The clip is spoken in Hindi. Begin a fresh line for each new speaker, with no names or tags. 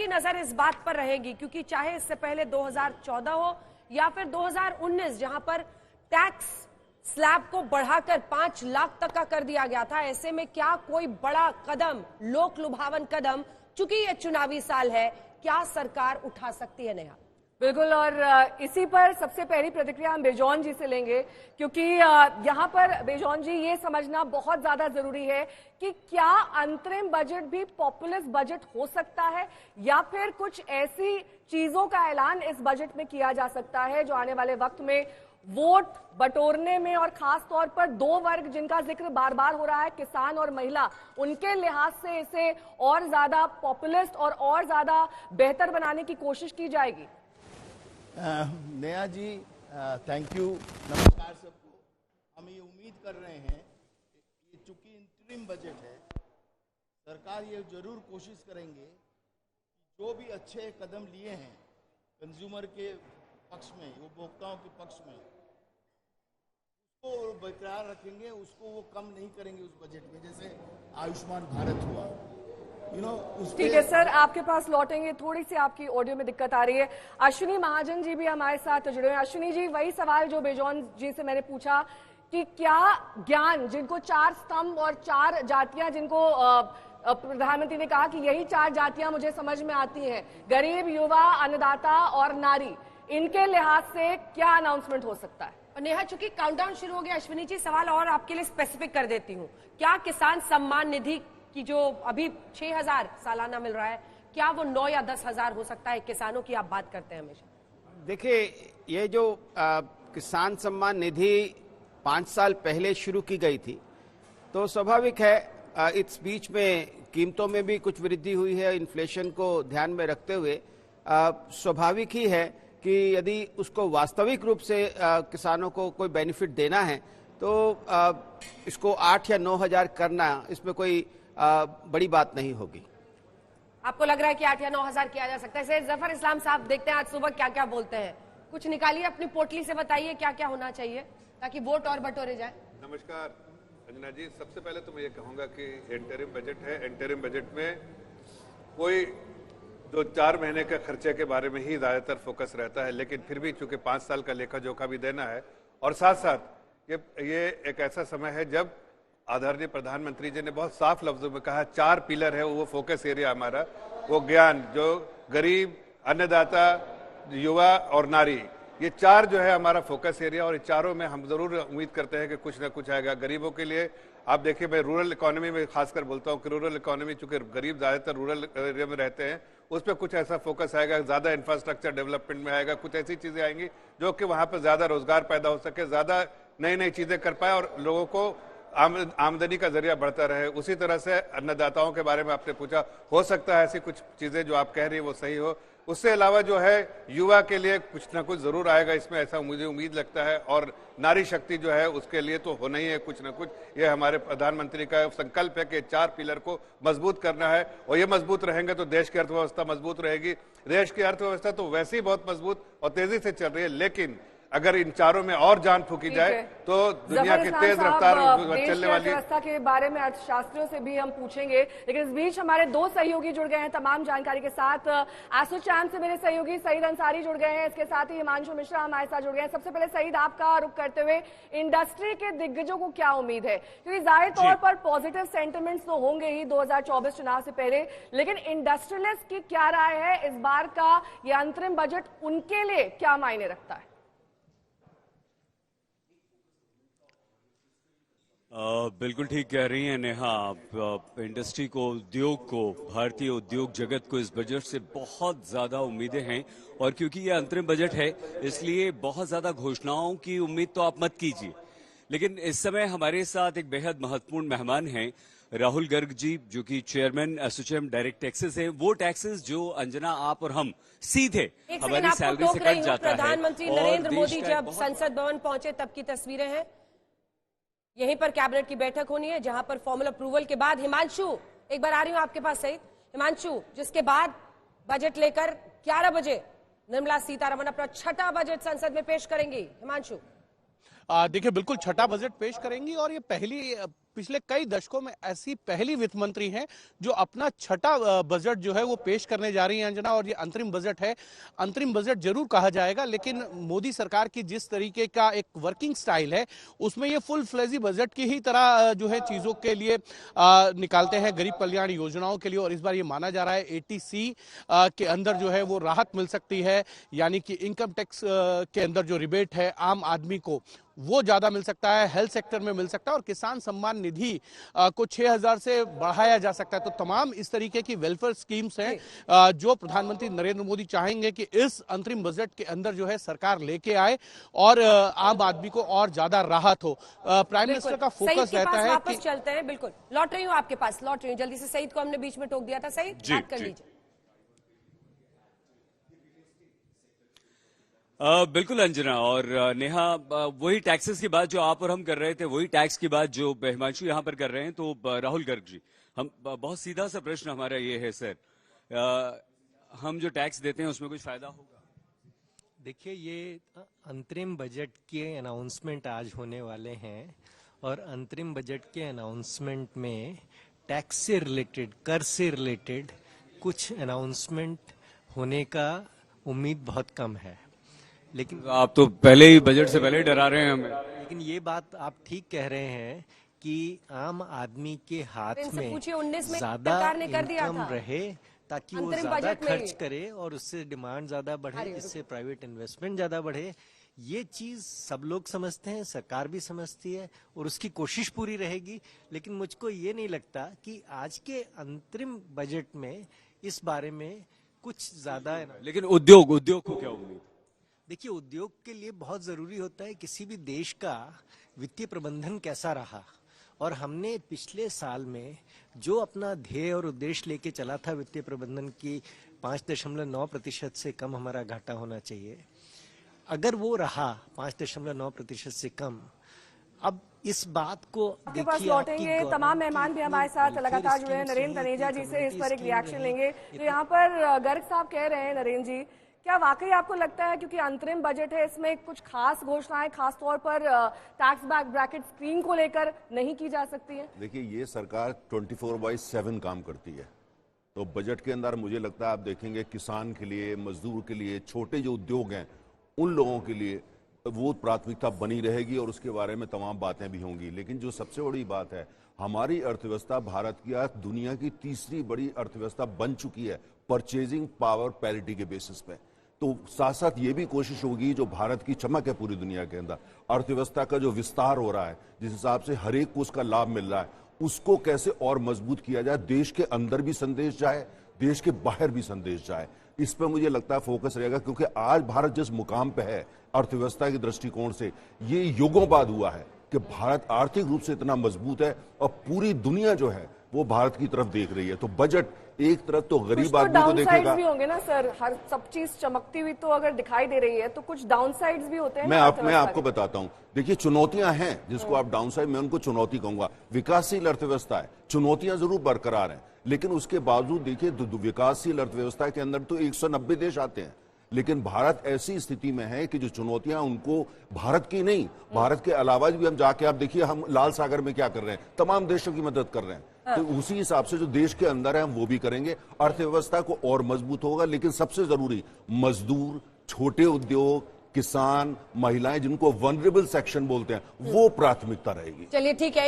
सबकी नजर इस बात पर रहेगी, क्योंकि चाहे इससे पहले 2014 हो या फिर 2019, जहां पर टैक्स स्लैब को बढ़ाकर 5 लाख तक का कर दिया गया था। ऐसे में क्या कोई बड़ा कदम, लोक लुभावन कदम, चूंकि ये चुनावी साल है, क्या सरकार उठा सकती है? नेहा,
बिल्कुल, और इसी पर सबसे पहली प्रतिक्रिया हम बेजौन जी से लेंगे, क्योंकि यहाँ पर बेजौन जी ये समझना बहुत ज्यादा जरूरी है कि क्या अंतरिम बजट भी पॉपुलिस्ट बजट हो सकता है, या फिर कुछ ऐसी चीजों का ऐलान इस बजट में किया जा सकता है जो आने वाले वक्त में वोट बटोरने में, और खास तौर पर दो वर्ग जिनका जिक्र बार बार हो रहा है, किसान और महिला, उनके लिहाज से इसे और ज्यादा पॉपुलिस्ट और ज्यादा बेहतर बनाने की कोशिश की जाएगी?
नेहा जी, थैंक यू, नमस्कार सबको। हम ये उम्मीद कर रहे हैं कि चूंकि इंटरिम बजट है, सरकार ये जरूर कोशिश करेंगे कि जो भी अच्छे कदम लिए हैं कंज्यूमर के पक्ष में, उपभोक्ताओं के पक्ष में, उसको बरकरार रखेंगे, उसको वो कम नहीं करेंगे उस बजट में। जैसे आयुष्मान भारत हुआ,
ठीक है सर, आपके पास लौटेंगे। थोड़ी सी आपकी ऑडियो में दिक्कत आ रही है। अश्विनी महाजन जी भी हमारे साथ जुड़े हैं। अश्विनी जी, वही सवाल जो बेजौन जी से मैंने पूछा कि क्या ज्ञान, जिनको 4 स्तंभ और 4 जातियां, जिनको प्रधानमंत्री ने कहा कि यही 4 जातियां मुझे समझ में आती हैं, गरीब, युवा, अन्नदाता और नारी, इनके लिहाज से क्या अनाउंसमेंट हो सकता है?
और नेहा, चूंकि काउंटडाउन शुरू हो गया, अश्विनी जी सवाल और आपके लिए स्पेसिफिक कर देती हूँ। क्या किसान सम्मान निधि की जो अभी 6,000 सालाना मिल रहा है, क्या वो 9 या 10,000 हो सकता है? किसानों की आप बात करते हैं हमेशा।
देखिए, ये जो किसान सम्मान निधि 5 साल पहले शुरू की गई थी, तो स्वाभाविक है इस बीच में कीमतों में भी कुछ वृद्धि हुई है। इन्फ्लेशन को ध्यान में रखते हुए स्वाभाविक ही है कि यदि उसको वास्तविक रूप से किसानों को कोई बेनिफिट देना है तो इसको 8 या 9,000 करना, इसमें कोई बड़ी बात नहीं होगी।
आपको लग रहा है कि 8 या 9,000 किया जा सकता है? सैयद जफर इस्लाम साहब, देखते हैं आज सुबह क्या क्या बोलते हैं। कुछ निकालिए अपनी पोटली से, बताइए क्या क्या होना चाहिए ताकि वोट और बटोरे जाए।
नमस्कार अंजना जी, सबसे पहले तो मैं ये कहूंगा कि इंटरिम बजट है। इंटरिम बजट में कोई जो 4 महीने के खर्चे के बारे में ही ज्यादातर फोकस रहता है, लेकिन फिर भी चूंकि 5 साल का लेखा जोखा भी देना है, और साथ साथ ये एक ऐसा समय है जब आदरणीय प्रधानमंत्री जी ने बहुत साफ लफ्जों में कहा 4 पिलर है वो फोकस एरिया हमारा, वो ज्ञान, जो गरीब, अन्नदाता, युवा और नारी, ये 4 जो है हमारा फोकस एरिया। और इन चारों में हम जरूर उम्मीद करते हैं कि कुछ ना कुछ आएगा गरीबों के लिए। आप देखिए, मैं रूरल इकोनॉमी में खासकर बोलता हूँ कि रूरल इकोनॉमी, चूंकि गरीब ज्यादातर रूरल एरिया में रहते हैं, उस पर कुछ ऐसा फोकस आएगा, ज्यादा इंफ्रास्ट्रक्चर डेवलपमेंट में आएगा, कुछ ऐसी चीजें आएंगी जो कि वहां पर ज्यादा रोजगार पैदा हो सके, ज्यादा नई नई चीजें कर पाए और लोगों को आमदनी का जरिया बढ़ता रहे। उसी तरह से अन्नदाताओं के बारे में आपने पूछा, हो सकता है ऐसी कुछ चीजें जो आप कह रही है वो सही हो। उससे अलावा जो है युवा के लिए कुछ ना कुछ जरूर आएगा इसमें, ऐसा मुझे उम्मीद लगता है। और नारी शक्ति जो है उसके लिए तो होना ही है कुछ ना कुछ। ये हमारे प्रधानमंत्री का संकल्प है कि 4 पिलर को मजबूत करना है, और ये मजबूत रहेंगे तो देश की अर्थव्यवस्था मजबूत रहेगी। देश की अर्थव्यवस्था तो वैसे ही बहुत मजबूत और तेजी से चल रही है, लेकिन अगर इन चारों में और जान फूकी जाए तो दुनिया की तेज रफ्तार चलने वाली
व्यवस्था के बारे में अर्थशास्त्रियों से भी हम पूछेंगे। लेकिन इस बीच हमारे 2 सहयोगी जुड़ गए हैं तमाम जानकारी के साथ। एसोचैम से मेरे सहयोगी सईद अंसारी जुड़ गए हैं, इसके साथ ही हिमांशु मिश्रा हमारे साथ जुड़ गए हैं। सबसे पहले सईद, आपका रुख करते हुए इंडस्ट्री के दिग्गजों को क्या उम्मीद है? क्योंकि जाहिर तौर पर पॉजिटिव सेंटिमेंट्स तो होंगे ही 2024 चुनाव से पहले, लेकिन इंडस्ट्रियलिस्ट की क्या राय है? इस बार का यह अंतरिम बजट उनके लिए क्या मायने रखता है?
बिल्कुल ठीक कह रही हैं नेहा। इंडस्ट्री को, उद्योग को, भारतीय उद्योग जगत को इस बजट से बहुत ज्यादा उम्मीदें हैं, और क्योंकि ये अंतरिम बजट है इसलिए बहुत ज्यादा घोषणाओं की उम्मीद तो आप मत कीजिए। लेकिन इस समय हमारे साथ एक बेहद महत्वपूर्ण मेहमान हैं, राहुल गर्ग जी, जो कि चेयरमैन एसोचैम डायरेक्ट टैक्सेस हैं। वो टैक्सेस जो अंजना, आप और हम सीधे हमारी सैलरी से कट जाता है।
प्रधानमंत्री नरेंद्र मोदी जब संसद भवन पहुंचे तब की तस्वीरें हैं। यहीं पर कैबिनेट की बैठक होनी है, जहां पर फॉर्मल अप्रूवल के बाद, हिमांशु एक बार आ रही हूं आपके पास। सही हिमांशु, जिसके बाद बजट लेकर 11 बजे निर्मला सीतारमण अपना 6ठा बजट संसद में पेश करेंगी। हिमांशु,
देखिए, बिल्कुल 6ठा बजट पेश करेंगी, और ये पिछले कई दशकों में ऐसी पहली वित्त मंत्री हैं जो अपना छठा बजट जो है वो पेश करने जा रही हैं अंजना। और ये अंतरिम बजट है, अंतरिम बजट जरूर कहा जाएगा, लेकिन मोदी सरकार की जिस तरीके का एक वर्किंग स्टाइल है उसमें ये फुल फ्लेजी बजट की ही तरह जो है चीजों के लिए निकालते हैं, गरीब कल्याण योजनाओं के लिए। और इस बार ये माना जा रहा है 80C के अंदर जो है वो राहत मिल सकती है, यानी कि इनकम टैक्स के अंदर जो रिबेट है आम आदमी को वो ज्यादा मिल सकता है, हेल्थ सेक्टर में मिल सकता है, और किसान सम्मान निधि को 6,000 से बढ़ाया जा सकता है। तो तमाम इस तरीके की वेलफेयर स्कीम्स हैं जो प्रधानमंत्री नरेंद्र मोदी चाहेंगे कि इस अंतरिम बजट के अंदर जो है सरकार लेके आए और आम आदमी को और ज्यादा राहत हो। प्राइम मिनिस्टर का फोकस रहता है
वापस चलते हैं, बिल्कुल लौट रही हूँ आपके पास, लौट रही हूँ जल्दी से। सईद को हमने बीच में टोक दिया था, सईद बात कर लीजिए।
बिल्कुल अंजना और नेहा, वही टैक्सेस की बात जो आप और हम कर रहे थे, वही टैक्स की बात जो हिमांशु यहाँ पर कर रहे हैं। तो राहुल गर्ग जी, हम बहुत सीधा सा प्रश्न हमारा ये है सर, हम जो टैक्स देते हैं उसमें कुछ फायदा होगा?
देखिए, ये अंतरिम बजट के अनाउंसमेंट आज होने वाले हैं और अंतरिम बजट के अनाउंसमेंट में टैक्स से रिलेटेड, कर से रिलेटेड कुछ अनाउंसमेंट होने का उम्मीद बहुत कम है। लेकिन
आप तो पहले ही बजट से पहले ही डरा रहे हैं हमें।
लेकिन ये बात आप ठीक कह रहे हैं कि आम आदमी के हाथ में ज्यादा इनकम रहे ताकि वो ज्यादा खर्च करे और उससे डिमांड ज्यादा बढ़े, इससे प्राइवेट इन्वेस्टमेंट ज्यादा बढ़े। ये चीज सब लोग समझते हैं, सरकार भी समझती है और उसकी कोशिश पूरी रहेगी। लेकिन मुझको ये नहीं लगता कि आज के अंतरिम बजट में इस बारे में कुछ ज्यादा।
लेकिन उद्योग को क्या उम्मीद?
देखिए, उद्योग के लिए बहुत जरूरी होता है किसी भी देश का वित्तीय प्रबंधन कैसा रहा। और हमने पिछले साल में जो अपना ध्येय और उद्देश्य लेके चला था वित्तीय प्रबंधन की 5.9% से कम हमारा घाटा होना चाहिए, अगर वो रहा 5.9% से कम, अब इस बात को
आपके पास लौटेंगे। तमाम मेहमान भी हमारे साथ लगातार जुड़े हैं। नरेंद्र तनेजा जी से इस पर एक रिएक्शन लेंगे। तो यहाँ पर गर्ग साहब कह रहे हैं, नरेंद्र जी, क्या वाकई आपको लगता है क्योंकि अंतरिम बजट है इसमें कुछ खास घोषणाएं खास तौर पर टैक्स ब्रैकेट स्कीम को लेकर नहीं की जा सकती है?
देखिए, ये सरकार 24/7 काम करती है, तो बजट के अंदर मुझे लगता है आप देखेंगे किसान के लिए, मजदूर के लिए, छोटे जो उद्योग हैं उन लोगों के लिए वो प्राथमिकता बनी रहेगी और उसके बारे में तमाम बातें भी होंगी। लेकिन जो सबसे बड़ी बात है, हमारी अर्थव्यवस्था भारत की आज दुनिया की तीसरी बड़ी अर्थव्यवस्था बन चुकी है परचेजिंग पावर पैरिटी के बेसिस पे। तो साथ साथ ये भी कोशिश होगी, जो भारत की चमक है पूरी दुनिया के अंदर, अर्थव्यवस्था का जो विस्तार हो रहा है, जिस हिसाब से हर एक को उसका लाभ मिल रहा है, उसको कैसे और मजबूत किया जाए, देश के अंदर भी संदेश जाए, देश के बाहर भी संदेश जाए, इस पर मुझे लगता है फोकस रहेगा। क्योंकि आज भारत जिस मुकाम पे है अर्थव्यवस्था के दृष्टिकोण से, ये युगों बाद हुआ है कि भारत आर्थिक रूप से इतना मजबूत है और पूरी दुनिया जो है वो भारत की तरफ देख रही है। तो बजट एक तरफ तो गरीब आदमी को देखेगा,
भी होंगे ना सर, हर सब चीज चमकती हुई तो अगर दिखाई दे रही है तो कुछ डाउन साइड्स भी होते हैं।
मैं आपको बताता हूं। देखिए, चुनौतियां हैं जिसको आप डाउन साइड, मैं उनको चुनौती कहूंगा। विकासशील अर्थव्यवस्था है, चुनौतियां जरूर बरकरार हैं, लेकिन उसके बावजूद देखिए विकासशील अर्थव्यवस्था के अंदर तो 190 देश आते हैं, लेकिन भारत ऐसी स्थिति में है कि जो चुनौतियां उनको भारत की नहीं, भारत के अलावा भी हम जाके आप देखिए हम लाल सागर में क्या कर रहे हैं, तमाम देशों की मदद कर रहे हैं। तो उसी हिसाब से जो देश के अंदर है हम वो भी करेंगे, अर्थव्यवस्था को और मजबूत होगा। लेकिन सबसे जरूरी मजदूर, छोटे उद्योग, किसान, महिलाएं, जिनको वनरेबल सेक्शन बोलते हैं, वो प्राथमिकता रहेगी।
चलिए ठीक है।